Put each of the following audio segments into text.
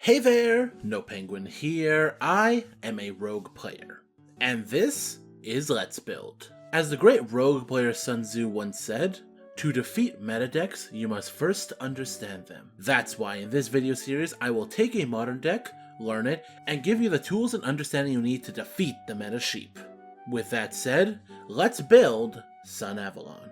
Hey there, Nopenguin here. I am a rogue player, and this is Let's Build. As the great rogue player Sun Tzu once said, to defeat meta decks, you must first understand them. That's why in this video series, I will take a modern deck, learn it, and give you the tools and understanding you need to defeat the meta sheep. With that said, let's build Sunavalon.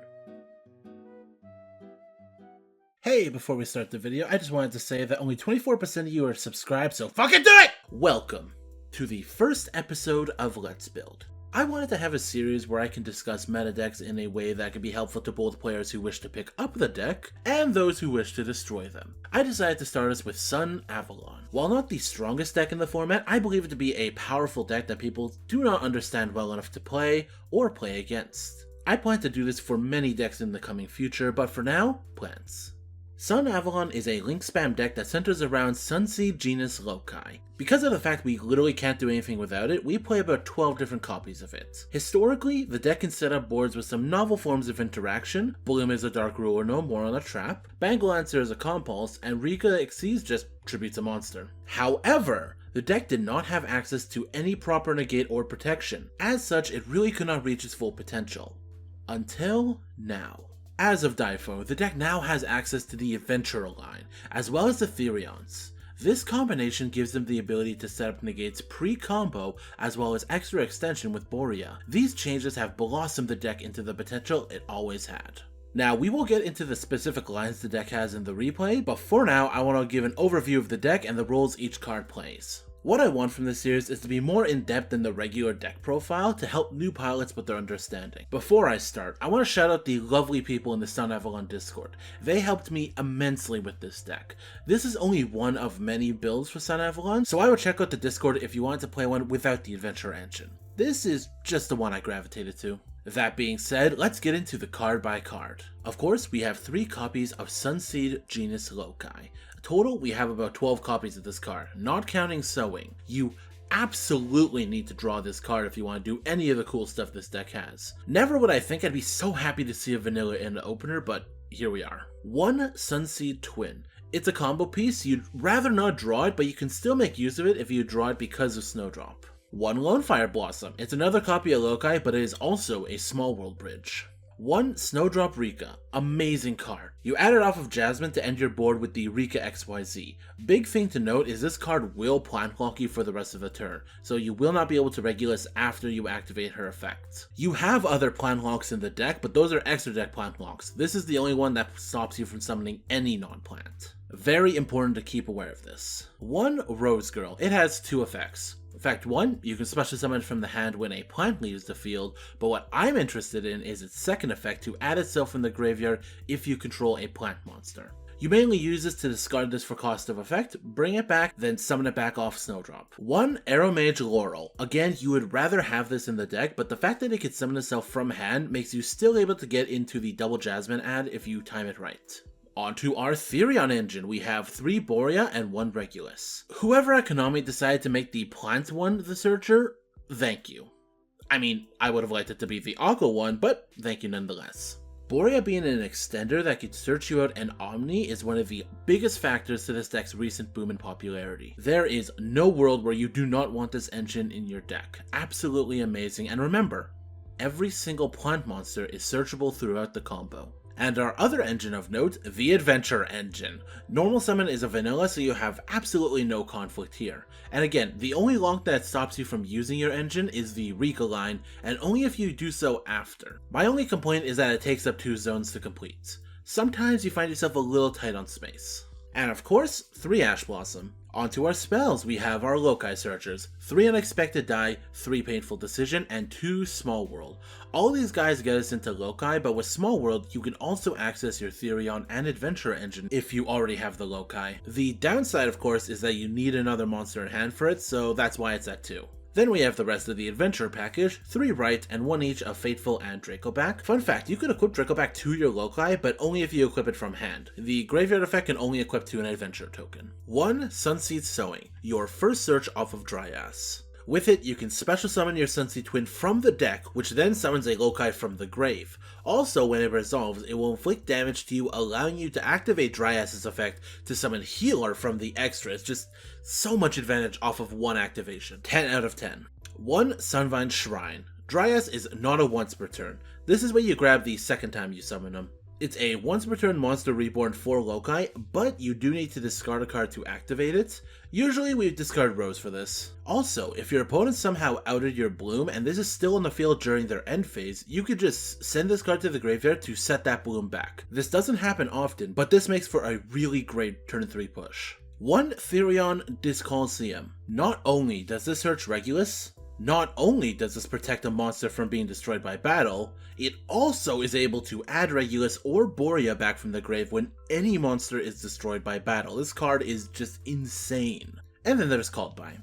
Hey, before we start the video, I just wanted to say that only 24% of you are subscribed, so fucking do it! Welcome to the first episode of Let's Build. I wanted to have a series where I can discuss meta decks in a way that can be helpful to both players who wish to pick up the deck and those who wish to destroy them. I decided to start us with Sunavalon. While not the strongest deck in the format, I believe it to be a powerful deck that people do not understand well enough to play or play against. I plan to do this for many decks in the coming future, but for now, plans. Sunavalon is a link spam deck that centers around Sunseed genus Loci. Because of the fact we literally can't do anything without it, we play about 12 different copies of it. Historically, the deck can set up boards with some novel forms of interaction. Bloom is a Dark Ruler, no more on a trap. Banglelancer is a Compulse, and Rika Exceeds just tributes a monster. However, the deck did not have access to any proper negate or protection. As such, it really could not reach its full potential. Until now. As of Daifo, the deck now has access to the Adventurer line, as well as the Therions. This combination gives them the ability to set up negates pre-combo, as well as extra extension with Borea. These changes have blossomed the deck into the potential it always had. Now, we will get into the specific lines the deck has in the replay, but for now, I want to give an overview of the deck and the roles each card plays. What I want from this series is to be more in-depth than the regular deck profile to help new pilots with their understanding. Before I start, I want to shout out the lovely people in the Sunavalon Discord. They helped me immensely with this deck. This is only one of many builds for Sunavalon, so I would check out the Discord if you wanted to play one without the Adventure engine. This is just the one I gravitated to. That being said, let's get into the card by card. Of course, we have 3 copies of Sunseed genus Loci. Total, we have about 12 copies of this card, not counting Sowing. You absolutely need to draw this card if you want to do any of the cool stuff this deck has. Never would I think I'd be so happy to see a vanilla in the opener, but here we are. 1 Sunseed Twin. It's a combo piece. You'd rather not draw it, but you can still make use of it if you draw it because of Snowdrop. 1 Lonefire Blossom. It's another copy of Loci, but it is also a small world bridge. 1 Snowdrop Rika. Amazing card. You add it off of Jasmine to end your board with the Rika XYZ. Big thing to note is this card will plant lock you for the rest of the turn, so you will not be able to Regulus after you activate her effect. You have other plant locks in the deck, but those are extra deck plant locks. This is the only one that stops you from summoning any non-plant. Very important to keep aware of this. 1 Rose Girl. It has 2 effects. Effect 1, you can special summon from the hand when a plant leaves the field, but what I'm interested in is its second effect to add itself from the graveyard if you control a plant monster. You mainly use this to discard this for cost of effect, bring it back, then summon it back off Snowdrop. 1 Arrowmage Laurel. Again, you would rather have this in the deck, but the fact that it can summon itself from hand makes you still able to get into the double Jasmine ad if you time it right. Onto our Therion engine, we have 3 Borea and 1 Regulus. Whoever at Konami decided to make the plant one the searcher, thank you. I mean, I would have liked it to be the Aqua one, but thank you nonetheless. Borea being an extender that could search you out and Omni is one of the biggest factors to this deck's recent boom in popularity. There is no world where you do not want this engine in your deck. Absolutely amazing, and remember, every single plant monster is searchable throughout the combo. And our other engine of note, the Adventure engine. Normal summon is a vanilla, so you have absolutely no conflict here. And again, the only lock that stops you from using your engine is the Rika line, and only if you do so after. My only complaint is that it takes up 2 zones to complete. Sometimes you find yourself a little tight on space. And of course, 3 Ash Blossom. Onto our spells, we have our Loci Searchers, 3 Unexpected Die, 3 Painful Decision, and 2 Small World. All these guys get us into Loci, but with Small World, you can also access your Therion and Adventurer engine if you already have the Loci. The downside, of course, is that you need another monster in hand for it, so that's why it's at 2. Then we have the rest of the Adventure package, 3 Right and 1 each of Fateful and Dracoback. Fun fact, you could equip Dracoback to your Loci, but only if you equip it from hand. The Graveyard effect can only equip to an Adventure token. 1 Sunseed Sowing, your first search off of Dryas. With it, you can special summon your Sunsea Twin from the deck, which then summons a Loci from the grave. Also, when it resolves, it will inflict damage to you, allowing you to activate Dryas's effect to summon Healer from the extra. It's just so much advantage off of one activation. 10 out of 10. 1. Sunvine Shrine. Dryas is not a once per turn. This is where you grab the second time you summon him. It's a once per turn monster reborn for Loci, but you do need to discard a card to activate it. Usually we discard Rose for this. Also, if your opponent somehow outed your Bloom and this is still in the field during their end phase, you could just send this card to the graveyard to set that Bloom back. This doesn't happen often, but this makes for a really great turn 3 push. 1. Therion Discolosseum. Not only does this search Regulus, not only does this protect a monster from being destroyed by battle, it also is able to add Regulus or Borea back from the grave when any monster is destroyed by battle. This card is just insane. And then there's Called By.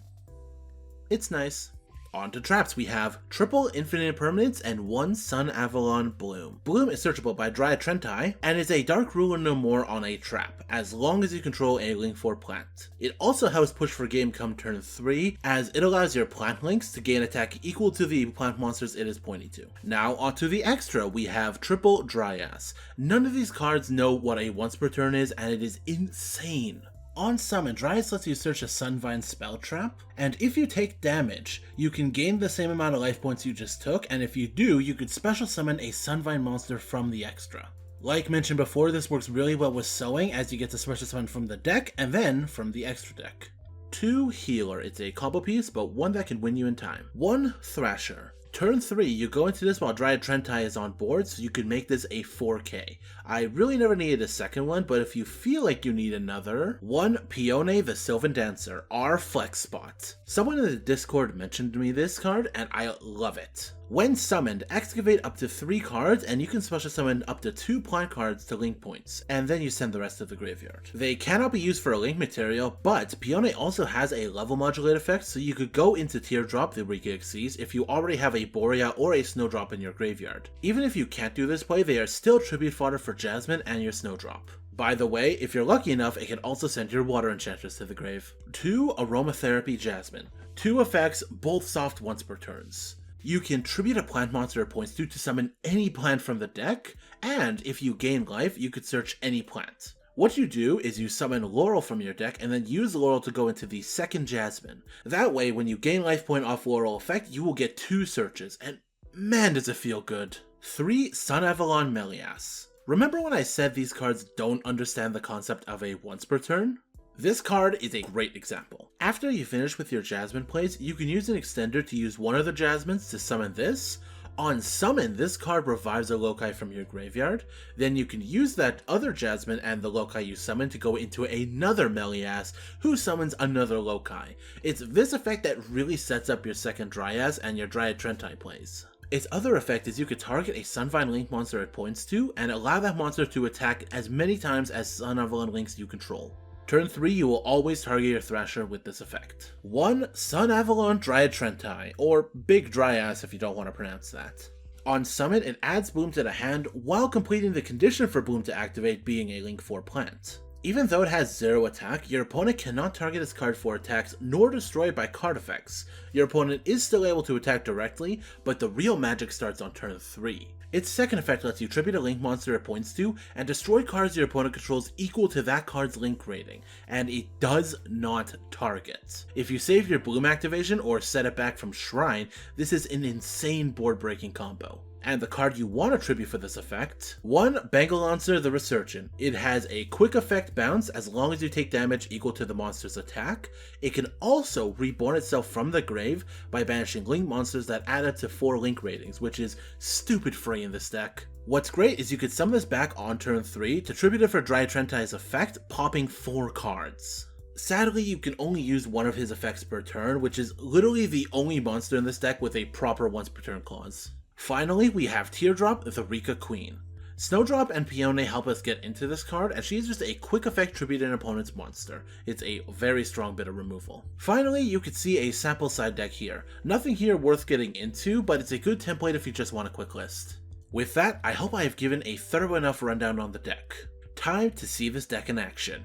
It's nice. On to traps, we have triple infinite permanents and 1 Sunavalon Bloom. Bloom is searchable by Dryad Trentai, and is a Dark Ruler no more on a trap, as long as you control a Link 4 plant. It also has push for game come turn 3, as it allows your plant links to gain attack equal to the plant monsters it is pointing to. Now onto the extra, we have triple Dryas. None of these cards know what a once per turn is, and it is insane. On summon, Dryas lets you search a Sunvine spell trap, and if you take damage, you can gain the same amount of life points you just took, and if you do, you could special summon a Sunvine monster from the extra. Like mentioned before, this works really well with sewing, as you get to special summon from the deck, and then from the extra deck. 2 Healer. It's a combo piece, but one that can win you in time. 1 Thrasher. Turn 3, you go into this while Dryad Trentai is on board, so you can make this a 4K. I really never needed a second one, but if you feel like you need another, 1 Peone the Sylvan Dancer, our flex spot. Someone in the Discord mentioned to me this card, and I love it. When summoned, excavate up to 3 cards, and you can special summon up to 2 plant cards to link points, and then you send the rest to the graveyard. They cannot be used for a link material, but Peone also has a level modulate effect, so you could go into Teardrop the Regixies if you already have a Borea or a Snowdrop in your graveyard. Even if you can't do this play, they are still tribute fodder for Jasmine and your Snowdrop. By the way, if you're lucky enough, it can also send your Water Enchantress to the grave. 2 Aromatherapy Jasmine. 2 effects, both soft once per turns. You can tribute a plant monster it points to summon any plant from the deck, and if you gain life, you could search any plant. What you do is you summon Laurel from your deck and then use Laurel to go into the second Jasmine. That way, when you gain life point off Laurel effect, you will get 2 searches, and man does it feel good. 3 Sunavalon Melias. Remember when I said these cards don't understand the concept of a once per turn? This card is a great example. After you finish with your Jasmine plays, you can use an extender to use one of the Jasmines to summon this. On summon, this card revives a Loci from your graveyard. Then you can use that other Jasmine and the Loci you summon to go into another Melias, who summons another Loci. It's this effect that really sets up your second Dryas and your Dryad Trentai plays. Its other effect is you could target a Sunvine Link monster it points to, and allow that monster to attack as many times as Sunavalon Links you control. Turn 3, you will always target your Thrasher with this effect. 1 Sunavalon Dryad Trentai, or Big Dryas if you don't want to pronounce that. On summon, it adds Bloom to the hand while completing the condition for Bloom to activate being a Link 4 plant. Even though it has 0 attack, your opponent cannot target its card for attacks nor destroy it by card effects. Your opponent is still able to attack directly, but the real magic starts on turn 3. Its second effect lets you tribute a Link monster it points to, and destroy cards your opponent controls equal to that card's Link rating, and it does not target. If you save your Bloom activation or set it back from Shrine, this is an insane board-breaking combo. And the card you want to tribute for this effect, 1 Bangaloncer the Resurgent. It has a quick effect bounce as long as you take damage equal to the monster's attack. It can also reborn itself from the grave by banishing Link monsters that add up to 4 Link ratings, which is stupid free in this deck. What's great is you could summon this back on turn 3 to tribute it for Dryad Trentai's effect, popping 4 cards. Sadly, you can only use one of his effects per turn, which is literally the only monster in this deck with a proper once per turn clause. Finally, we have Teardrop the Rika Queen. Snowdrop and Peone help us get into this card, and she is just a quick effect tribute an opponent's monster. It's a very strong bit of removal. Finally, you can see a sample side deck here. Nothing here worth getting into, but it's a good template if you just want a quick list. With that, I hope I have given a thorough enough rundown on the deck. Time to see this deck in action.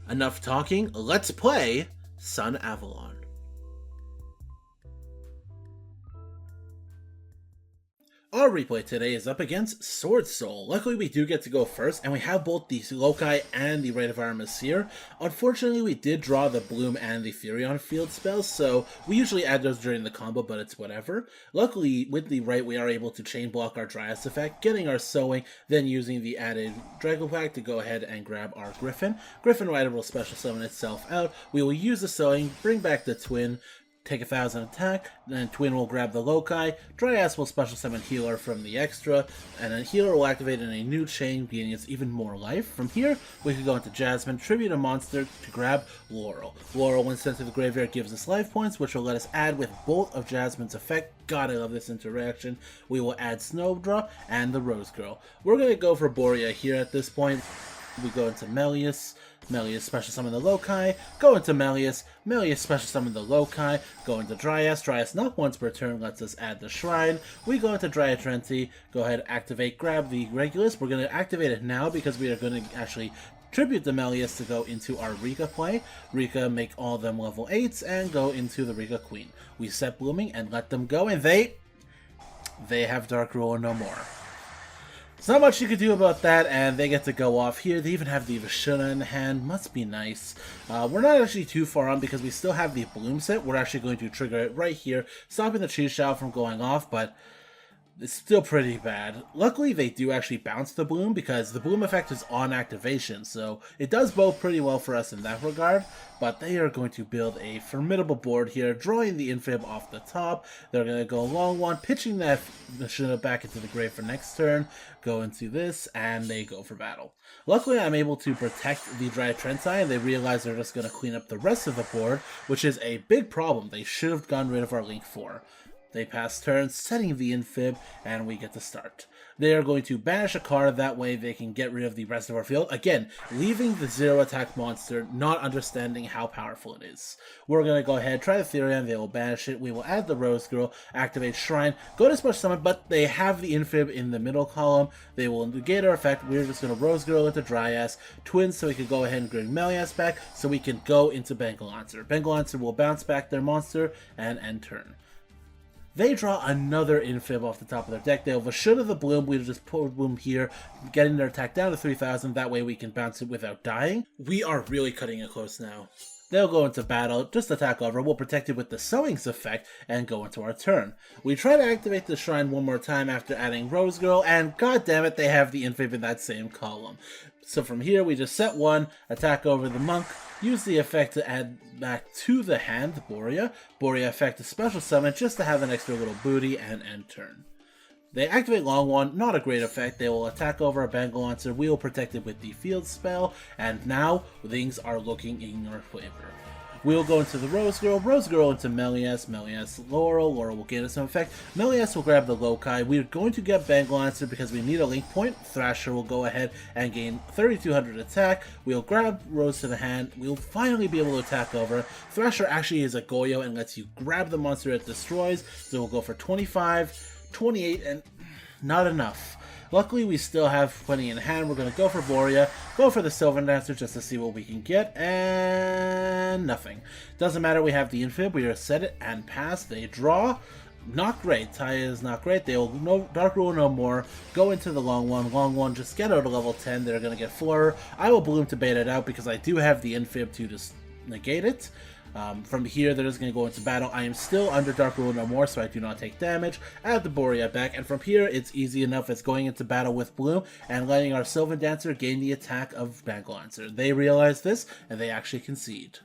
Enough talking, let's play Sunavalon. Our replay today is up against Sword Soul. Luckily we do get to go first, and we have both the Loci and the Rite of Artemis here. Unfortunately we did draw the Bloom and the Furion field spells, so we usually add those during the combo, but it's whatever. Luckily with the Rite we are able to chain block our Dryas effect, getting our Sowing, then using the added Dragon Pack to go ahead and grab our Griffin. Griffin Rider will special summon itself out. We will use the Sowing, bring back the Twin, take 1,000 attack, then Twin will grab the Loci, Dryas will special summon Healer from the extra, and then Healer will activate in a new chain, gaining us even more life. From here, we could go into Jasmine, tribute a monster to grab Laurel. Laurel, when sent to the graveyard, gives us life points, which will let us add with both of Jasmine's effect. God, I love this interaction. We will add Snowdrop and the Rose Girl. We're going to go for Borea here at this point. We go into Melius. Melius special summon the Loci, go into Melius, Melius special summon the Loci, go into Dryas, Dryas not once per turn lets us add the Shrine, we go into Dryatrenty, go ahead, activate, grab the Regulus. We're going to activate it now because we are going to actually tribute the Melius to go into our Rika play. Rika make all of them level 8s and go into the Rika Queen. We set Blooming and let them go, and they have Dark Ruler no more. There's not much you can do about that, and they get to go off here. They even have the Vashuna in hand. Must be nice. We're not actually too far on because we still have the Bloom set. We're actually going to trigger it right here, stopping the Chi from going off, but it's still pretty bad. Luckily, they do actually bounce the Bloom because the Bloom effect is on activation, so it does both pretty well for us in that regard, but they are going to build a formidable board here, drawing the Infib off the top. They're going to go long one, pitching that Vashuna back into the grave for next turn, go into this, and they go for battle. Luckily, I'm able to protect the Dryatrenty, and they realize they're just going to clean up the rest of the board, which is a big problem. They should have gotten rid of our Link 4. They pass turns, setting the Infib, and we get to start. They are going to banish a card, that way they can get rid of the rest of our field. Again, leaving the 0 attack monster, not understanding how powerful it is. We're going to go ahead, try the Therion, they will banish it. We will add the Rose Girl, activate Shrine, go to Special Summon, but they have the Infib in the middle column. They will negate our effect. We're just going to Rose Girl into Dryas, Twins, so we can go ahead and bring Melias back, so we can go into Bengalancer. Bengalancer will bounce back their monster and end turn. They draw another Infib off the top of their deck. They'll Vashuna the Bloom. We'll just put Bloom here, getting their attack down to 3,000. That way we can bounce it without dying. We are really cutting it close now. They'll go into battle, just attack over. We'll protect it with the Sowing's effect and go into our turn. We try to activate the Shrine one more time after adding Rose Girl, and god damn it, they have the Infib in that same column. So from here, we just set one, attack over the Monk, use the effect to add back to the hand, the Borea. Borea effect to special summon just to have an extra little booty and end turn. They activate Long One, not a great effect. They will attack over a Bengalancer. We will protect it with the field spell, and now things are looking in our favor. We'll go into the Rose Girl into Melias, Melias, Laurel will gain some effect. Melias will grab the Loci. We're going to get Bengalancer because we need a link point. Thrasher will go ahead and gain 3,200 attack. We'll grab Rose to the hand. We'll finally be able to attack over. Thrasher actually is a yugioh and lets you grab the monster it destroys. So we'll go for 25, 28, and not enough. Luckily, we still have plenty in hand. We're going to go for Borea, go for the Sylvan Dancer just to see what we can get, and nothing. Doesn't matter, we have the Infib. We are set it and pass. They draw. Not great. Taya is not great. They will no Dark Rule no more. Go into the long one. Just get out to level 10. They're going to get Fleur. I will Bloom to bait it out because I do have the Infib to just negate it. From here, they're just going to go into battle. I am still under Dark Rule no more, so I do not take damage. Add the Borea back, and from here, it's easy enough. It's going into battle with Bloom and letting our Sylvan Dancer gain the attack of Bengalancer. They realize this, and they actually concede.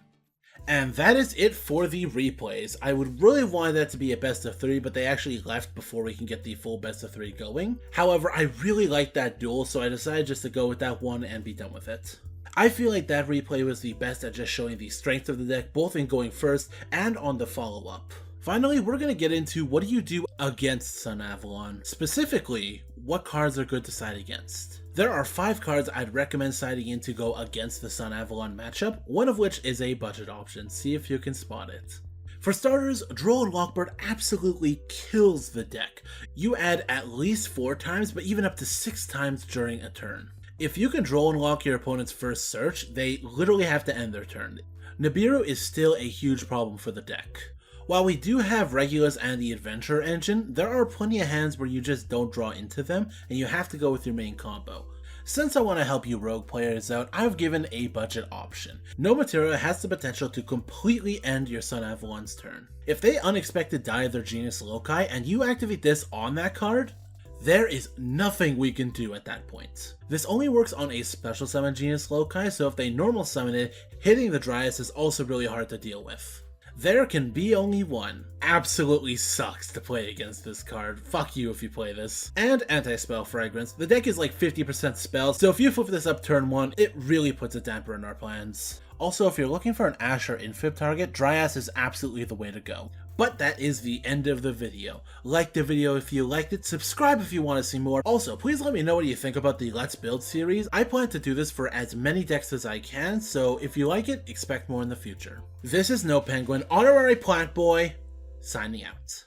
And that is it for the replays. I would really want that to be a best of 3, but they actually left before we can get the full best of 3 going. However, I really like that duel, so I decided just to go with that one and be done with it. I feel like that replay was the best at just showing the strength of the deck, both in going first and on the follow-up. Finally, we're going to get into what do you do against Sunavalon. Specifically, what cards are good to side against. There are 5 cards I'd recommend siding in to go against the Sunavalon matchup, one of which is a budget option. See if you can spot it. For starters, Droll and Lockbird absolutely kills the deck. You add at least 4 times, but even up to 6 times during a turn. If you can Droll and Lock your opponent's first search, they literally have to end their turn. Nibiru is still a huge problem for the deck. While we do have Regulus and the Adventure engine, there are plenty of hands where you just don't draw into them, and you have to go with your main combo. Since I want to help you rogue players out, I've given a budget option. No material has the potential to completely end your Sunavalon's turn. If they unexpected die their Genius Loci and you activate this on that card, there is nothing we can do at that point. This only works on a special summon Genius Loci, so if they normal summon it, hitting the Dryas is also really hard to deal with. There can be only one. Absolutely sucks to play against this card. Fuck you if you play this. And Anti-Spell Fragrance. The deck is like 50% spells, so if you flip this up turn 1, it really puts a damper in our plans. Also, if you're looking for an Ash or Infib target, Dryas is absolutely the way to go. But that is the end of the video. Like the video if you liked it, subscribe if you want to see more. Also, please let me know what you think about the Let's Build series. I plan to do this for as many decks as I can, so if you like it, expect more in the future. This is Nopenguin, Honorary Plant Boy, signing out.